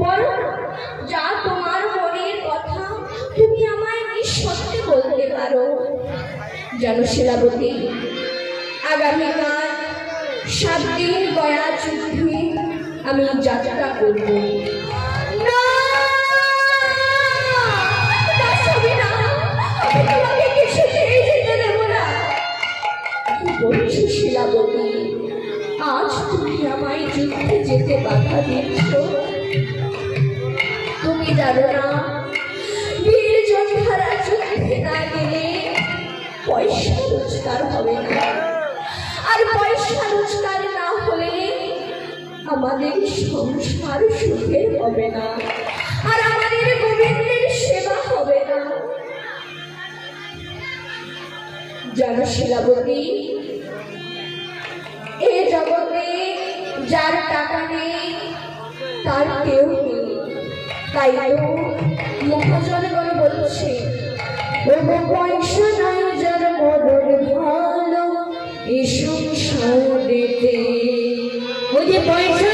বলো যা তোমার মনের কথা তুমি আমায় নিঃশব্দে বলতে পারো। জানো শিলাবতী, আগামীকাল 7 দিন গয়া যুদ্ধে আমি যাত্রা করব। শিলাবতী, আজ তুমি আমায় যুদ্ধে যেতে বাধা দিচ্ছ। তুমি জানো না, বীর যোদ্ধারা যুদ্ধে না গেলে পয়সা রোজগার হবে না, আর পয়সা রোজগার না হলে আমাদের সংসার সুখের হবে না, আর আমাদের গোবিন্দের সেবা হবে না। জানো শিলাবতী, এ জগতে যার টাকা নেই তার কেউ নেই। তাই তো মহাজনগণ বলছে, পয়সা নাই যার মরণ ভালো এই সংসারেতে। ওই যে পয়সা